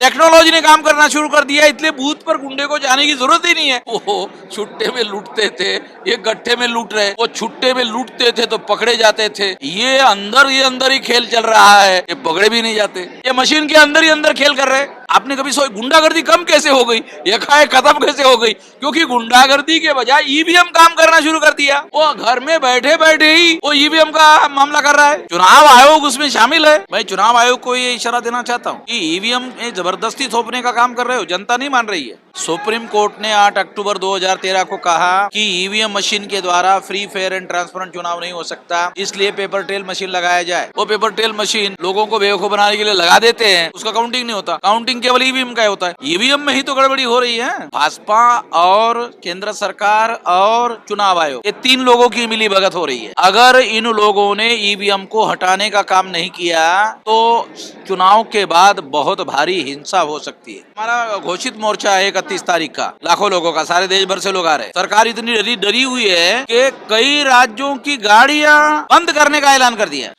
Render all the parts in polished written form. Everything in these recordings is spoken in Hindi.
टेक्नोलॉजी ने काम करना शुरू कर दिया, इसलिए बूथ पर गुंडे को जाने की जरूरत ही नहीं है। वो छुट्टे में लूटते थे, ये गट्ठे में लूट रहे, वो छुट्टे में लूटते थे तो पकड़े जाते थे। ये अंदर ही खेल चल रहा है, ये पकड़े भी नहीं जाते, ये मशीन के अंदर ही अंदर खेल कर रहे हैं। आपने कभी सोची गुंडागर्दी कम कैसे हो गई, एकाएक खत्म कैसे हो गई? क्योंकि गुंडागर्दी के बजाय ईवीएम काम करना शुरू कर दिया। वो घर में बैठे बैठे ही वो ईवीएम का मामला कर रहा है। चुनाव आयोग उसमें शामिल है। मैं चुनाव आयोग को ये इशारा देना चाहता हूँ कि ईवीएम में जबरदस्ती थोपने का काम कर रहे हो, जनता नहीं मान रही है। सुप्रीम कोर्ट ने 8 अक्टूबर 2013 को कहा कि ईवीएम मशीन के द्वारा फ्री, फेयर एंड ट्रांसपेरेंट चुनाव नहीं हो सकता, इसलिए पेपर ट्रेल मशीन लगाया जाए। वो पेपर ट्रेल मशीन लोगों को बेवकूफ बनाने के लिए लगा देते हैं, उसका काउंटिंग नहीं होता। काउंटिंग केवल ईवीएम का होता है। ईवीएम में ही तो गड़बड़ी हो रही है। भाजपा और केंद्र सरकार और चुनाव आयोग, ये 3 लोगों की मिली भगत हो रही है। अगर इन लोगों ने ईवीएम को हटाने का काम नहीं किया तो चुनाव के बाद बहुत भारी हिंसा हो सकती है। हमारा घोषित मोर्चा है 31 तारीख का, लाखों लोगों का, सारे देश भर से लोग आ रहे हैं। सरकार इतनी डरी हुई है कि कई राज्यों की गाड़ियां बंद करने का ऐलान कर दिया।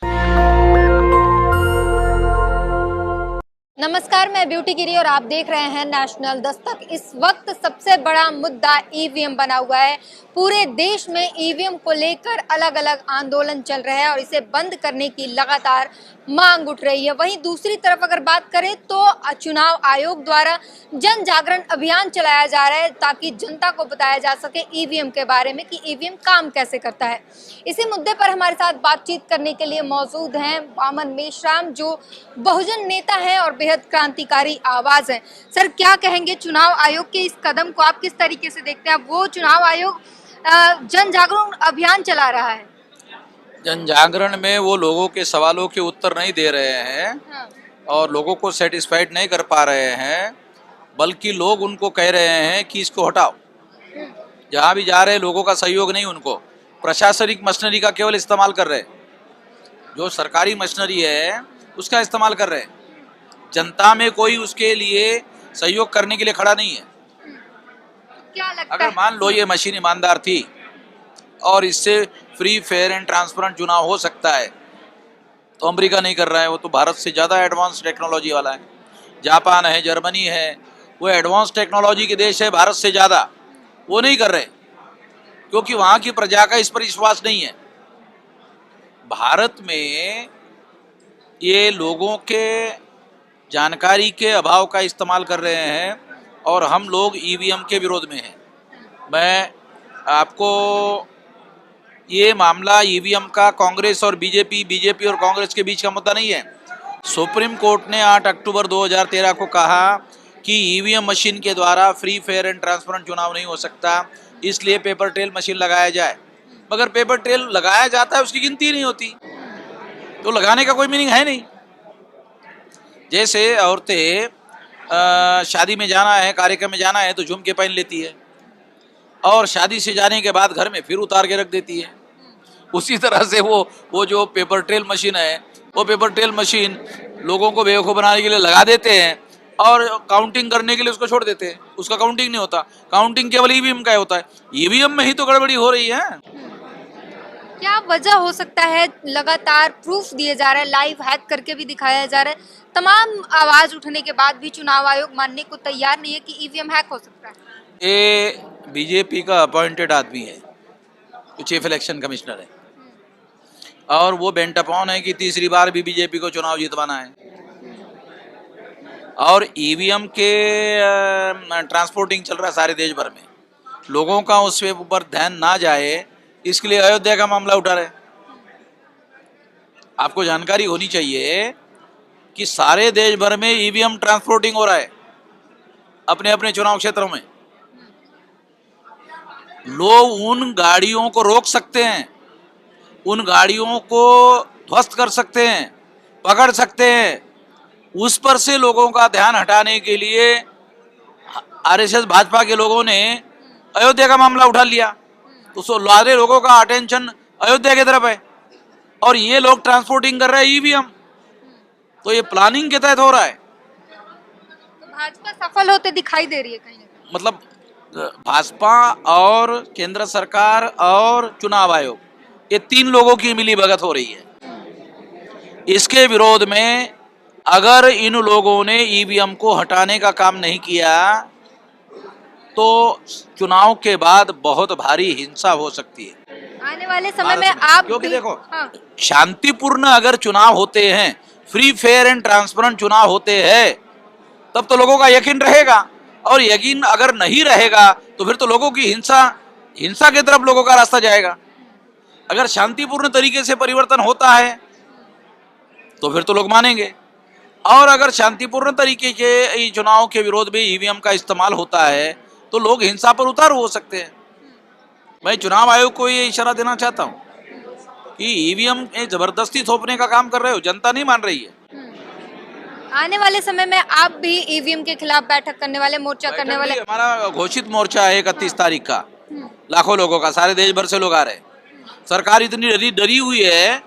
नमस्कार, मैं ब्यूटी गिरी और आप देख रहे हैं नेशनल दस्तक। इस वक्त सबसे बड़ा मुद्दा ईवीएम बना हुआ है। पूरे देश में ईवीएम को लेकर अलग अलग आंदोलन चल रहे हैं और इसे बंद करने की लगातार मांग उठ रही है। वहीं दूसरी तरफ अगर बात करें तो चुनाव आयोग द्वारा जन जागरण अभियान चलाया जा रहा है ताकि जनता को बताया जा सके ईवीएम के बारे में कि ईवीएम काम कैसे करता है। इसी मुद्दे पर हमारे साथ बातचीत करने के लिए मौजूद हैं वामन मेश्राम, जो बहुजन नेता हैं और बेहद क्रांतिकारी आवाज है। सर, क्या कहेंगे चुनाव आयोग के इस कदम को, आप किस तरीके से देखते हैं? वो चुनाव आयोग जन जागरण अभियान चला रहा है, जन जागरण में वो लोगों के सवालों के उत्तर नहीं दे रहे हैं। हाँ। और लोगों को सेटिस्फाइड नहीं कर पा रहे हैं, बल्कि लोग उनको कह रहे हैं कि इसको हटाओ। जहाँ भी जा रहे हैं लोगों का सहयोग नहीं, उनको प्रशासनिक मशीनरी का केवल इस्तेमाल कर रहे हैं। जो सरकारी मशीनरी है उसका इस्तेमाल कर रहे हैं। जनता में कोई उसके लिए सहयोग करने के लिए खड़ा नहीं है। क्या लगता अगर है? मान लो ये मशीन ईमानदार थी और इससे फ्री, फेयर एंड ट्रांसपेरेंट चुनाव हो सकता है, तो अमेरिका नहीं कर रहा है। वो तो भारत से ज़्यादा एडवांस टेक्नोलॉजी वाला है। जापान है, जर्मनी है, वो एडवांस टेक्नोलॉजी के देश है भारत से ज़्यादा। वो नहीं कर रहे क्योंकि वहाँ की प्रजा का इस पर विश्वास नहीं है। भारत में ये लोगों के जानकारी के अभाव का इस्तेमाल कर रहे हैं और हम लोग ईवीएम के विरोध में हैं। मैं आपको ये मामला ईवीएम का कांग्रेस और बीजेपी और कांग्रेस के बीच का मुद्दा नहीं है। सुप्रीम कोर्ट ने 8 अक्टूबर 2013 को कहा कि ईवीएम मशीन के द्वारा फ्री, फेयर एंड ट्रांसपेरेंट चुनाव नहीं हो सकता, इसलिए पेपर ट्रेल मशीन लगाया जाए। मगर पेपर ट्रेल लगाया जाता है, उसकी गिनती नहीं होती, तो लगाने का कोई मीनिंग है नहीं। जैसे औरतें शादी में जाना है, कार्यक्रम में जाना है तो झुमके पहन लेती है और शादी से जाने के बाद घर में फिर उतार के रख देती है। उसी तरह से वो जो पेपर ट्रेल मशीन है, वो पेपर ट्रेल मशीन लोगों को बेवकूफ़ बनाने के लिए लगा देते हैं और काउंटिंग करने के लिए उसको छोड़ देते हैं। उसका काउंटिंग नहीं होता। काउंटिंग केवल ईवीएम का होता है। ईवीएम में ही तो गड़बड़ी हो रही है। क्या वजह हो सकता है? लगातार प्रूफ दिए जा रहे हैं, लाइव हैक करके भी दिखाया जा रहा है। तमाम आवाज उठने के बाद भी चुनाव आयोग मानने को तैयार नहीं है कि ईवीएम हैक हो सकता है। ये बीजेपी का अपॉइंटेड आदमी है, चीफ इलेक्शन कमिश्नर है, और वो बेंट अपॉन है कि तीसरी बार भी बीजेपी को चुनाव जितवाना है। और ईवीएम के ट्रांसपोर्टिंग चल रहा है सारे देश भर में। लोगों का उस ऊपर ध्यान ना जाए, इसके लिए अयोध्या का मामला उठा रहे। आपको जानकारी होनी चाहिए कि सारे देश भर में ईवीएम ट्रांसपोर्टिंग हो रहा है अपने अपने चुनाव क्षेत्रों में। लोग उन गाड़ियों को रोक सकते हैं, उन गाड़ियों को ध्वस्त कर सकते हैं, पकड़ सकते हैं। उस पर से लोगों का ध्यान हटाने के लिए आरएसएस भाजपा के लोगों ने अयोध्या का मामला उठा लिया, तो सारे लोगों का अटेंशन अयोध्या की तरफ है और ये लोग ट्रांसपोर्टिंग कर रहे हैं ईवीएम। तो ये प्लानिंग के तहत हो रहा है। तो भाजपा सफल होते दिखाई दे रही है कहीं ना कहीं। मतलब भाजपा और केंद्र सरकार और चुनाव आयोग, ये 3 लोगों की मिली भगत हो रही है। इसके विरोध में अगर इन लोगों ने ईवीएम को हटाने का काम नहीं किया तो चुनाव के बाद बहुत भारी हिंसा हो सकती है आने वाले समय में आप क्योंकि भी, देखो हाँ, शांतिपूर्ण अगर चुनाव होते हैं, फ्री फेयर एंड ट्रांसपेरेंट चुनाव होते हैं, तब तो लोगों का यकीन रहेगा। और यकीन अगर नहीं रहेगा तो फिर तो लोगों की हिंसा की तरफ लोगों का रास्ता जाएगा। अगर शांतिपूर्ण तरीके से परिवर्तन होता है तो फिर तो लोग मानेंगे, और अगर शांतिपूर्ण तरीके के चुनाव के विरोध में ईवीएम का इस्तेमाल होता है तो लोग हिंसा पर उतारू हो सकते हैं। मैं चुनाव आयोग को ये इशारा देना चाहता हूँ कि ईवीएम में जबरदस्ती थोपने का काम कर रहे हो, जनता नहीं मान रही है। आने वाले समय में आप भी ईवीएम के खिलाफ बैठक करने वाले, मोर्चा करने वाले? हमारा घोषित मोर्चा है 31 तारीख का, लाखों लोगों का, सारे देश भर से लोग आ रहे हैं। सरकार इतनी डरी हुई है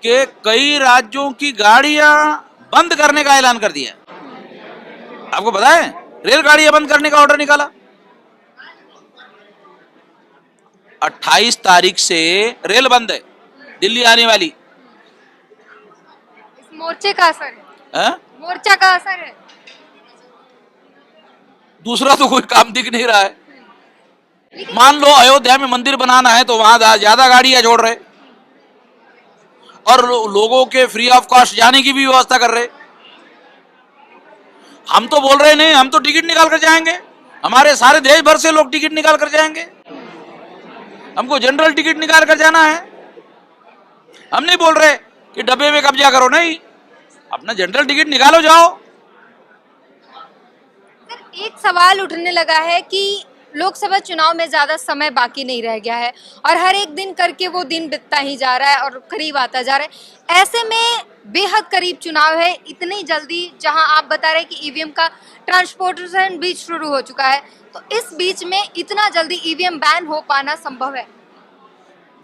कि कई राज्यों की गाड़ियां बंद करने का ऐलान कर दिया। आपको पता है, रेलगाड़ियां बंद करने का ऑर्डर निकाला। 28 तारीख से रेल बंद है दिल्ली आने वाली। इस मोर्चे का असर है? मोर्चा का असर है? दूसरा तो कोई काम दिख नहीं रहा है। मान लो अयोध्या में मंदिर बनाना है तो वहां ज्यादा गाड़ियां जोड़ रहे और लोगों के फ्री ऑफ कॉस्ट जाने की भी व्यवस्था कर रहे। हम तो बोल रहे नहीं, हम तो टिकट निकाल कर जाएंगे, हमारे सारे देश भर से लोग टिकट निकाल कर जाएंगे। हमको जनरल टिकट निकाल कर जाना है। हम नहीं बोल रहे कि डब्बे में कब्जा करो, नहीं, अपना जनरल टिकट निकालो, जाओ। एक सवाल उठने लगा है कि लोकसभा चुनाव में ज्यादा समय बाकी नहीं रह गया है और हर एक दिन करके वो दिन बीतता ही जा रहा है और करीब आता जा रहा है। ऐसे में बेहद करीब चुनाव है, इतनी जल्दी, जहां आप बता रहे हैं कि ईवीएम का ट्रांसपोर्टेशन भी शुरू हो चुका है, तो इस बीच में इतना जल्दी ईवीएम बैन हो पाना संभव है?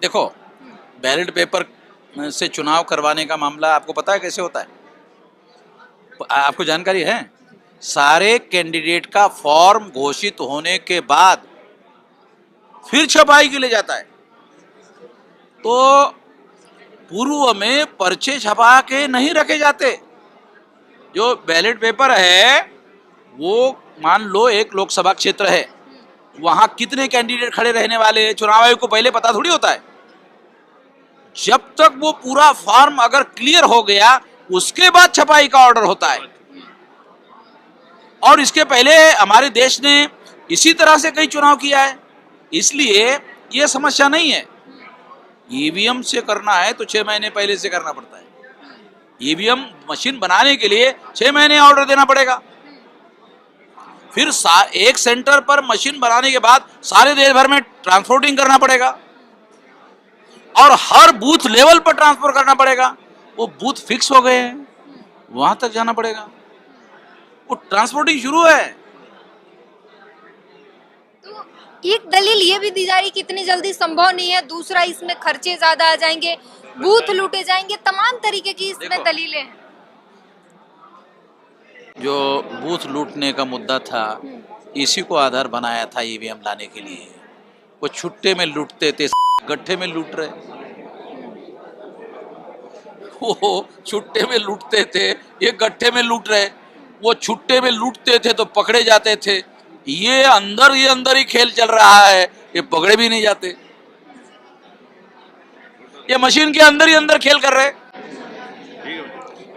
देखो, बैलेट पेपर से चुनाव करवाने का मामला आपको पता है कैसे होता है? आपको जानकारी है? सारे कैंडिडेट का फॉर्म घोषित होने के बाद फिर छपाई के लिए जाता है। तो पूर्व में पर्चे छपा के नहीं रखे जाते। जो बैलेट पेपर है वो मान लो एक लोकसभा क्षेत्र है, वहां कितने कैंडिडेट खड़े रहने वाले चुनाव आयोग को पहले पता थोड़ी होता है। जब तक वो पूरा फॉर्म अगर क्लियर हो गया उसके बाद छपाई का ऑर्डर होता है। और इसके पहले हमारे देश ने इसी तरह से कई चुनाव किया है, इसलिए ये समस्या नहीं है। ईवीएम से करना है तो 6 महीने पहले से करना पड़ता है। ईवीएम मशीन बनाने के लिए 6 महीने ऑर्डर देना पड़ेगा। फिर एक सेंटर पर मशीन बनाने के बाद सारे देश भर में ट्रांसपोर्टिंग करना पड़ेगा और हर बूथ लेवल पर ट्रांसफर करना पड़ेगा। वो बूथ फिक्स हो गए हैं, वहां तक जाना पड़ेगा, वो ट्रांसपोर्टिंग शुरू है। तो एक दलील ये भी दी जा रही कि इतनी जल्दी संभव नहीं है, दूसरा इसमें खर्चे ज्यादा आ जाएंगे, बूथ लूटे जाएंगे, तमाम तरीके की इसमें दलीलें हैं। जो बूथ लूटने का मुद्दा था, इसी को आधार बनाया था ईवीएम लाने के लिए। वो छुट्टे में लूटते थे, गट्ठे में लूट रहे। वो छुट्टे में लूटते थे, ये गट्ठे में लूट रहे। वो छुट्टे में लूटते थे तो पकड़े जाते थे, ये अंदर ही खेल चल रहा है, ये पकड़े भी नहीं जाते। ये मशीन के अंदर ही अंदर खेल कर रहे,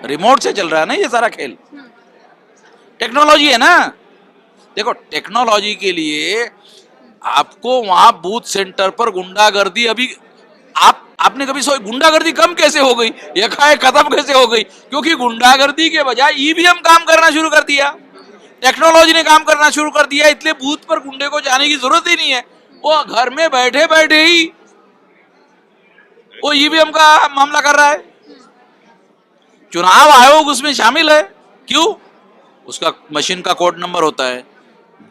रिमोट से चल रहा है ना ये सारा खेल। टेक्नोलॉजी है ना। देखो, टेक्नोलॉजी के लिए आपको वहां बूथ सेंटर पर गुंडागर्दी, अभी आपने कभी सोचा गुंडागर्दी कम कैसे हो गई, एकाएक खत्म कैसे हो गई? क्योंकि गुंडागर्दी के बजाय ईवीएम काम करना शुरू कर दिया, टेक्नोलॉजी ने काम करना शुरू कर दिया। इसलिए बूथ पर गुंडे को जाने की जरूरत ही नहीं है, वो घर में बैठे बैठे ही वो ईवीएम का मामला कर रहा है। चुनाव आयोग उसमें शामिल है, क्यों? उसका मशीन का कोड नंबर होता है।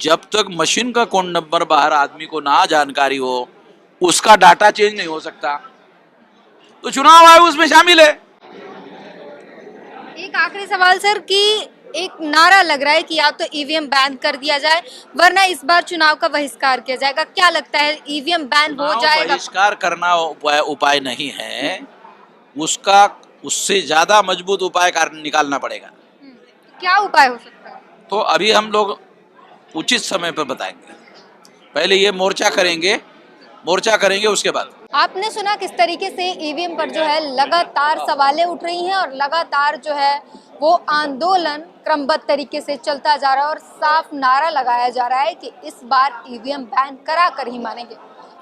जब तक मशीन का कोड नंबर बाहर आदमी को ना जानकारी हो, उसका डाटा चेंज नहीं हो सकता। तो चुनाव आयोग उसमें शामिल है। एक आखिरी सवाल सर, कि एक नारा लग रहा है कि या तो ईवीएम बैन कर दिया जाए वरना इस बार चुनाव का बहिष्कार किया जाएगा, क्या लगता है ईवीएम बैन हो जाएगा? बहिष्कार करना उपाय नहीं है, उसका उससे ज़्यादा मजबूत उपाय निकालना पड़ेगा। क्या उपाय हो सकता है? तो अभी हम लोग उचित समय पर बताएंगे, पहले ये मोर्चा करेंगे उसके बाद। आपने सुना किस तरीके से ईवीएम पर जो है लगातार सवालें उठ रही हैं और लगातार जो है वो आंदोलन क्रमबद्ध तरीके से चलता जा रहा है और साफ नारा लगाया जा रहा है कि इस बार ईवीएम बैन करा कर ही मानेंगे।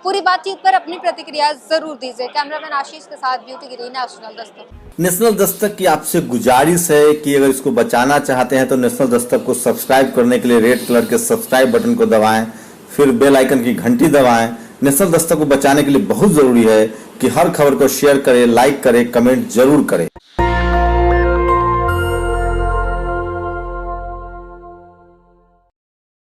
पूरी बातचीत पर अपनी प्रतिक्रिया जरूर दीजिए। कैमरामैन आशीष के साथ ब्यूटी गिरी, नेशनल दस्तक। नेशनल दस्तक की आपसे गुजारिश है कि अगर इसको बचाना चाहते हैं तो नेशनल दस्तक को सब्सक्राइब करने के लिए रेड कलर के सब्सक्राइब बटन को दबाएं, फिर बेल आइकन की घंटी दबाएं। नेशनल दस्तक को बचाने के लिए बहुत जरूरी है कि हर खबर को शेयर करें, लाइक करें, कमेंट जरूर करें।